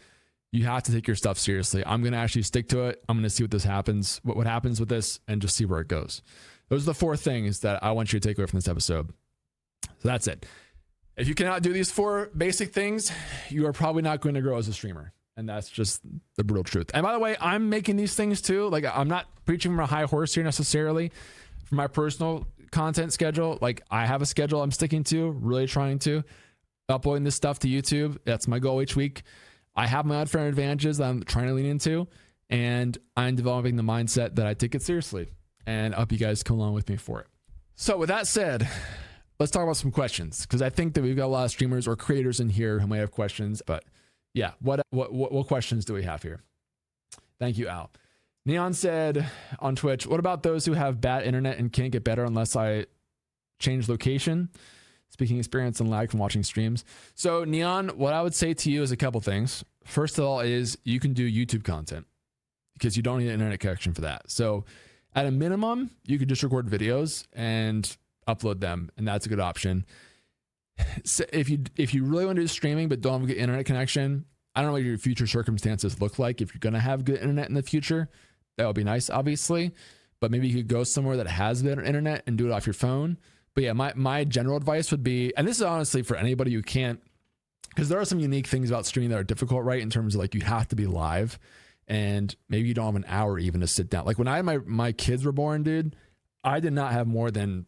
You have to take your stuff seriously. I'm going to actually stick to it. I'm going to see what happens with this, and just see where it goes. Those are the 4 things that I want you to take away from this episode. So that's it. If you cannot do these 4 basic things, you are probably not going to grow as a streamer. And that's just the brutal truth. And by the way, I'm making these things too. Like I'm not preaching from a high horse here necessarily. For my personal content schedule, like I have a schedule I'm sticking to, really trying to uploading this stuff to YouTube. That's my goal each week. I have my unfair advantages that I'm trying to lean into, and I'm developing the mindset that I take it seriously, and I hope you guys come along with me for it. So with that said, let's talk about some questions, because I think that we've got a lot of streamers or creators in here who might have questions, but yeah, what questions do we have here? Thank you, Al. Neon said on Twitch, what about those who have bad internet and can't get better unless I change location, speaking experience and lag from watching streams. So Neon, what I would say to you is a couple things. First of all is you can do YouTube content because you don't need an internet connection for that. So at a minimum, you could just record videos and upload them, and that's a good option. So if you really want to do streaming but don't have a good internet connection, I don't know what your future circumstances look like. If you're going to have good internet in the future, that would be nice, obviously. But maybe you could go somewhere that has better internet and do it off your phone. But yeah, my general advice would be, and this is honestly for anybody who can't, because there are some unique things about streaming that are difficult, right? In terms of like you have to be live, and maybe you don't have an hour even to sit down. Like when my kids were born, dude, I did not have more than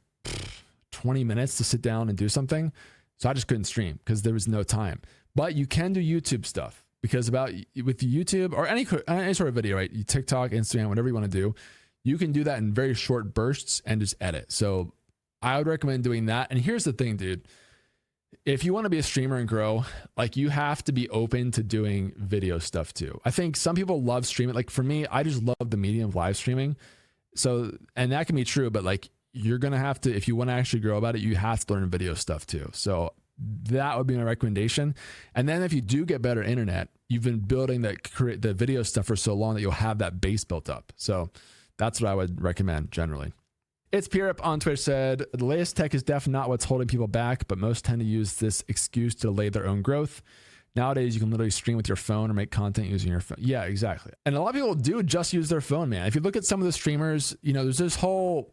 20 minutes to sit down and do something. So I just couldn't stream because there was no time. But you can do YouTube stuff, because with YouTube or any sort of video, right? You TikTok, Instagram, whatever you want to do, you can do that in very short bursts and just edit. So I would recommend doing that. And here's the thing, dude. If you want to be a streamer and grow, like you have to be open to doing video stuff too. I think some people love streaming. Like for me, I just love the medium of live streaming. So, and that can be true, but like you're going to have to, if you want to actually grow about it, you have to learn video stuff too. So that would be my recommendation. And then if you do get better internet, you've been building the video stuff for so long that you'll have that base built up. So that's what I would recommend generally. It's Pierup on Twitch said, the latest tech is definitely not what's holding people back, but most tend to use this excuse to delay their own growth. Nowadays, you can literally stream with your phone or make content using your phone. Yeah, exactly. And a lot of people do just use their phone, man. If you look at some of the streamers, you know, there's this whole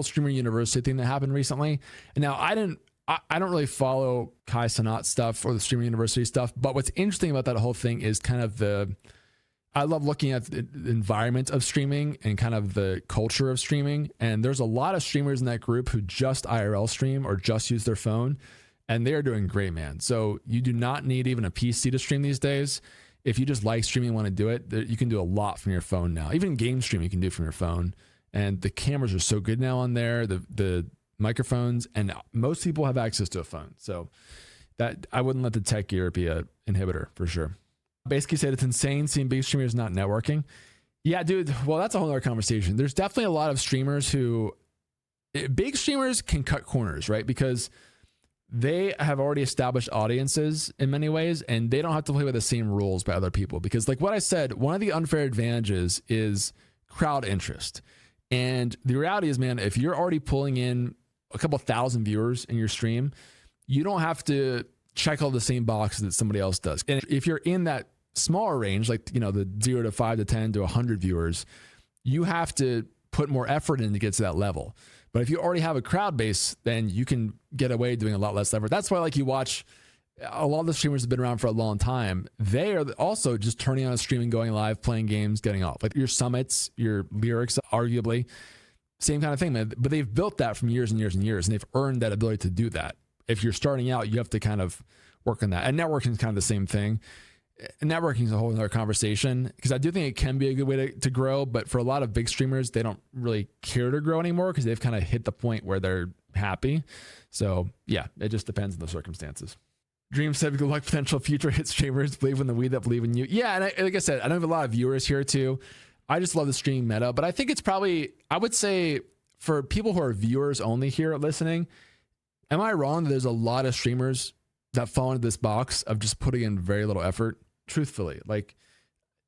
streamer university thing that happened recently. And now I don't really follow Kai Cenat stuff or the streamer university stuff, but what's interesting about that whole thing is kind of I love looking at the environment of streaming and kind of the culture of streaming. And there's a lot of streamers in that group who just IRL stream or just use their phone, and they are doing great, man. So you do not need even a PC to stream these days. If you just like streaming and want to do it, you can do a lot from your phone now. Even game streaming you can do from your phone. And the cameras are so good now on there, the microphones, and most people have access to a phone. So that I wouldn't let the tech gear be an inhibitor for sure. Basically said it's insane seeing big streamers not networking. Yeah, dude. Well, that's a whole other conversation. There's definitely a lot of streamers big streamers can cut corners, right? Because they have already established audiences in many ways, and they don't have to play by the same rules by other people. Because like what I said, one of the unfair advantages is crowd interest. And the reality is, man, if you're already pulling in a couple thousand viewers in your stream, you don't have to check all the same boxes that somebody else does. And if you're in that smaller range, like, you know, the 0 to 5 to 10 to 100 viewers, you have to put more effort in to get to that level. But if you already have a crowd base, then you can get away doing a lot less effort. That's why, like, you watch a lot of the streamers have been around for a long time. They are also just turning on a stream and going live, playing games, getting off. Like your Summits, your Lyrics, arguably, same kind of thing, man. But they've built that from years and years and years, and they've earned that ability to do that. If you're starting out, you have to kind of work on that. And networking is kind of the same thing. Networking is a whole other conversation, because I do think it can be a good way to grow. But for a lot of big streamers, they don't really care to grow anymore because they've kind of hit the point where they're happy. So yeah, it just depends on the circumstances. Dream said, good luck, potential future hit streamers. Believe in the we that believe in you. Yeah, and like I said, I know have a lot of viewers here too. I just love the streaming meta, but I think it's probably, I would say for people who are viewers only here listening, am I wrong that there's a lot of streamers that fall into this box of just putting in very little effort? Truthfully, like,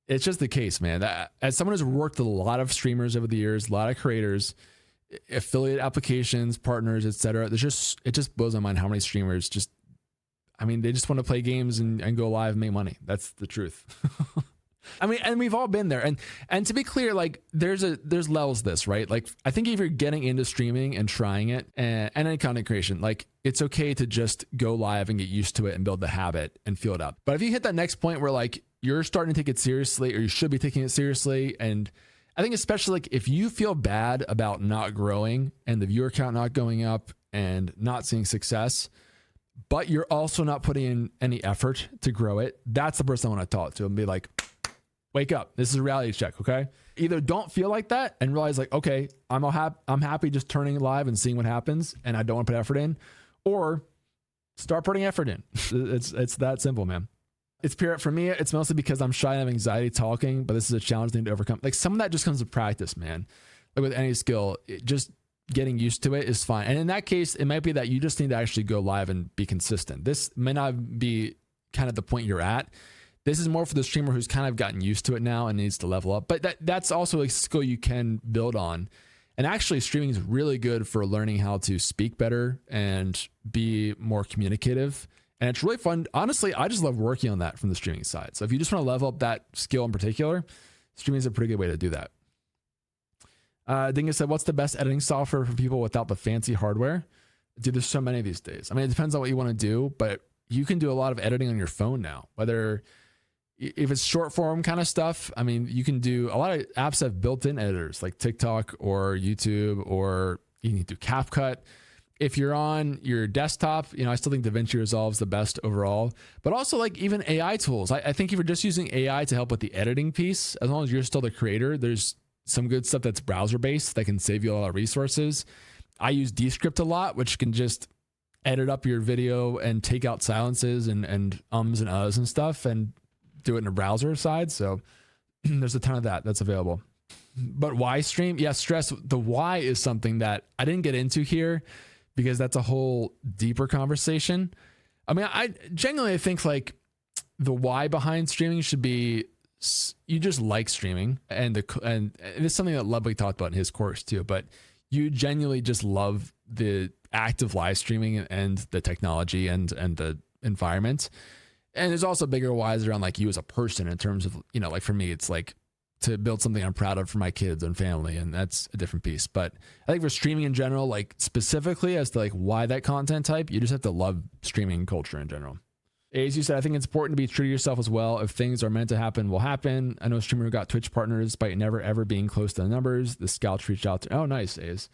it's just the case, man. As someone who's worked with a lot of streamers over the years, a lot of creators, affiliate applications, partners, etc., it just blows my mind how many streamers they just want to play games and go live and make money. That's the truth. I mean, and we've all been there. And to be clear, like there's levels to this, right? Like I think if you're getting into streaming and trying it and any content creation, like it's okay to just go live and get used to it and build the habit and feel it up. But if you hit that next point where like you're starting to take it seriously, or you should be taking it seriously, and I think especially like if you feel bad about not growing and the viewer count not going up and not seeing success, but you're also not putting in any effort to grow it, that's the person I want to talk to and be like, wake up. This is a reality check, okay? Either don't feel like that and realize like, okay, I'm happy just turning live and seeing what happens, and I don't want to put effort in, or start putting effort in. It's that simple, man. It's pure. For me, it's mostly because I'm shy and have anxiety talking, but this is a challenge thing to overcome. Like some of that just comes with practice, man. Like with any skill, just getting used to it is fine. And in that case, it might be that you just need to actually go live and be consistent. This may not be kind of the point you're at. This is more for the streamer who's kind of gotten used to it now and needs to level up. But that's also a skill you can build on. And actually, streaming is really good for learning how to speak better and be more communicative. And it's really fun. Honestly, I just love working on that from the streaming side. So if you just want to level up that skill in particular, streaming is a pretty good way to do that. Dingus said, what's the best editing software for people without the fancy hardware? Dude, there's so many these days. I mean, it depends on what you want to do, but you can do a lot of editing on your phone now, whether if it's short form kind of stuff. I mean, you can do a lot of apps have built-in editors like TikTok or YouTube, or you can do CapCut. If you're on your desktop, I still think DaVinci Resolve is the best overall, but also like even AI tools. I think if you're just using AI to help with the editing piece, as long as you're still the creator, there's some good stuff that's browser-based that can save you a lot of resources. I use Descript a lot, which can just edit up your video and take out silences and ums and uhs and stuff and do it in a browser side. So there's a ton of that's available. But why stream? Yeah, stress. The why is something that I didn't get into here because that's a whole deeper conversation. I mean, I genuinely think like the why behind streaming should be you just like streaming, and it's something that Lovely talked about in his course too, but you genuinely just love the act of live streaming and the technology and the environment. And there's also bigger whys around like you as a person in terms of, like for me, it's like to build something I'm proud of for my kids and family. And that's a different piece. But I think for streaming in general, like specifically as to like why that content type, you just have to love streaming culture in general. As you said, I think it's important to be true to yourself as well. If things are meant to happen, will happen. I know a streamer who got Twitch partners despite never ever being close to the numbers. The scouts reached out to, oh, nice, Ace.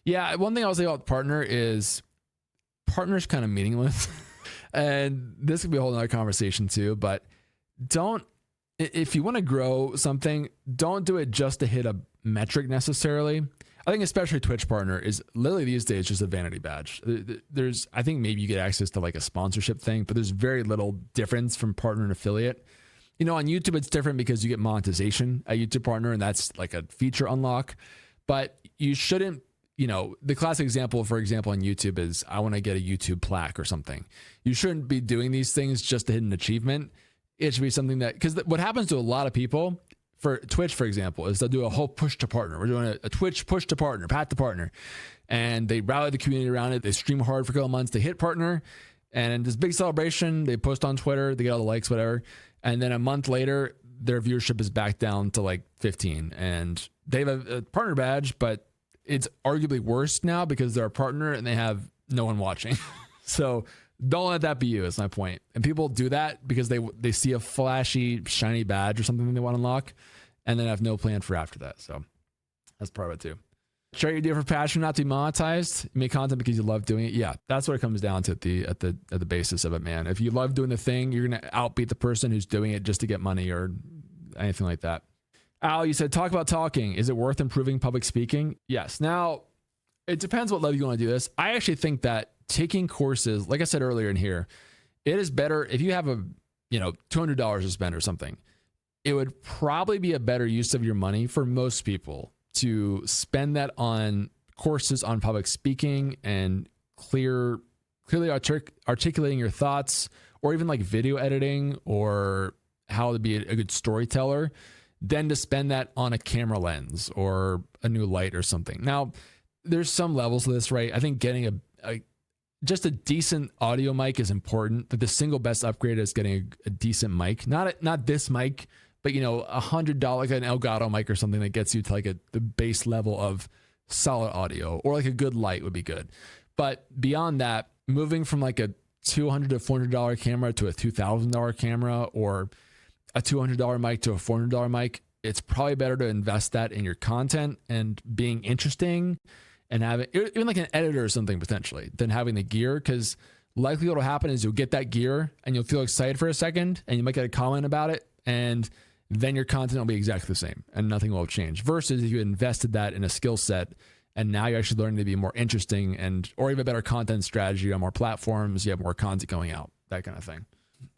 Yeah, one thing I'll say about partner is partner's kind of meaningless. And this could be a whole nother conversation too, but if you want to grow something, don't do it just to hit a metric necessarily. I think especially Twitch partner is literally these days just a vanity badge. I think maybe you get access to like a sponsorship thing, but there's very little difference from partner and affiliate. On YouTube, it's different because you get monetization at YouTube partner, and that's like a feature unlock, but you shouldn't, the classic example, for example, on YouTube is I want to get a YouTube plaque or something. You shouldn't be doing these things just to hit an achievement. It should be something that, because what happens to a lot of people for Twitch, for example, is they'll do a whole push to partner. We're doing a Twitch push to partner, path to partner. And they rally the community around it. They stream hard for a couple months. They hit partner. And this big celebration, they post on Twitter. They get all the likes, whatever. And then a month later, their viewership is back down to like 15. And they have a partner badge, but it's arguably worse now because they're a partner and they have no one watching. So don't let that be you, is my point. And people do that because they see a flashy, shiny badge or something they want to unlock and then have no plan for after that. So that's part of it too. Share your deal for passion, not to be monetized. You make content because you love doing it. Yeah, that's what it comes down to at the basis of it, man. If you love doing the thing, you're going to outbeat the person who's doing it just to get money or anything like that. Al, you said, talk about talking. Is it worth improving public speaking? Yes. Now, it depends what level you want to do this. I actually think that taking courses, like I said earlier in here, it is better if you have $200 to spend or something. It would probably be a better use of your money for most people to spend that on courses on public speaking and clearly articulating your thoughts, or even like video editing or how to be a good storyteller, than to spend that on a camera lens or a new light or something. Now, there's some levels to this, right? I think getting just a decent audio mic is important. But the single best upgrade is getting a decent mic, not this mic, but $100 like an Elgato mic or something that gets you to like the base level of solid audio, or like a good light would be good. But beyond that, moving from like a $200 to $400 camera to a $2,000 camera, or a $200 mic to a $400 mic, it's probably better to invest that in your content and being interesting and having even like an editor or something potentially, than having the gear. Because likely what will happen is you'll get that gear and you'll feel excited for a second and you might get a comment about it, and then your content will be exactly the same and nothing will change. Versus if you invested that in a skill set and now you're actually learning to be more interesting or even better content strategy on more platforms, you have more content going out, that kind of thing.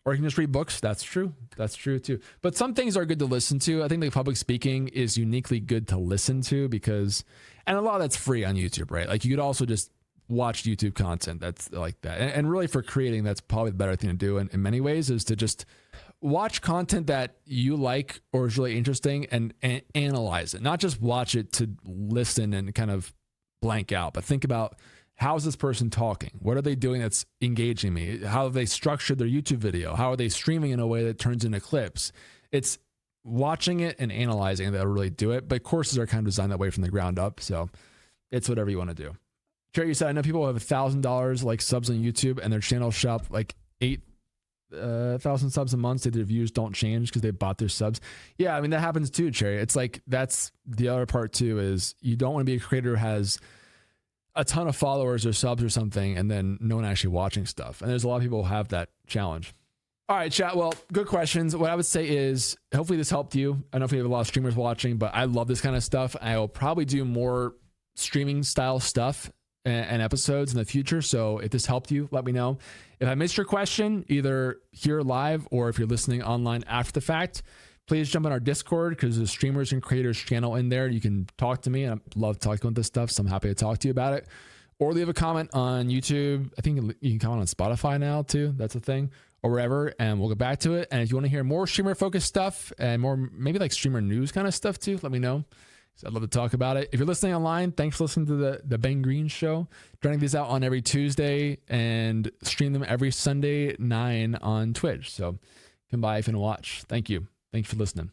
Or you can just read books. That's true. That's true too. But some things are good to listen to. I think like public speaking is uniquely good to listen to because, and a lot of that's free on YouTube, right? Like you could also just watch YouTube content that's like that. And really for creating, that's probably the better thing to do in many ways is to just watch content that you like or is really interesting and analyze it. Not just watch it to listen and kind of blank out, but think about how is this person talking? What are they doing that's engaging me? How have they structured their YouTube video? How are they streaming in a way that turns into clips? It's watching it and analyzing it that'll really do it. But courses are kind of designed that way from the ground up. So it's whatever you want to do. Jerry, you said, I know people have $1,000 like subs on YouTube and their channel shop like 8,000 subs a month. So their views don't change because they bought their subs. Yeah, I mean, that happens too, Cherry. It's like, that's the other part too, is you don't want to be a creator who has a ton of followers or subs or something and then no one actually watching stuff. And there's a lot of people who have that challenge. All right, chat. Well, good questions. What I would say is hopefully this helped you. I don't know if we have a lot of streamers watching, but I love this kind of stuff. I will probably do more streaming style stuff and episodes in the future. So if this helped you, let me know. If I missed your question, either here live or if you're listening online after the fact, please jump on our Discord because there's a streamers and creators channel in there. You can talk to me and I love talking about this stuff. So I'm happy to talk to you about it. Or leave a comment on YouTube. I think you can comment on Spotify now too. That's a thing. Or wherever, and we'll get back to it. And if you want to hear more streamer focused stuff and more maybe like streamer news kind of stuff too, let me know. So I'd love to talk about it. If you're listening online, thanks for listening to the Ben Green Show. Turning these out on every Tuesday and stream them every Sunday at 9 on Twitch. So come by if you want to watch. Thank you. Thanks for listening.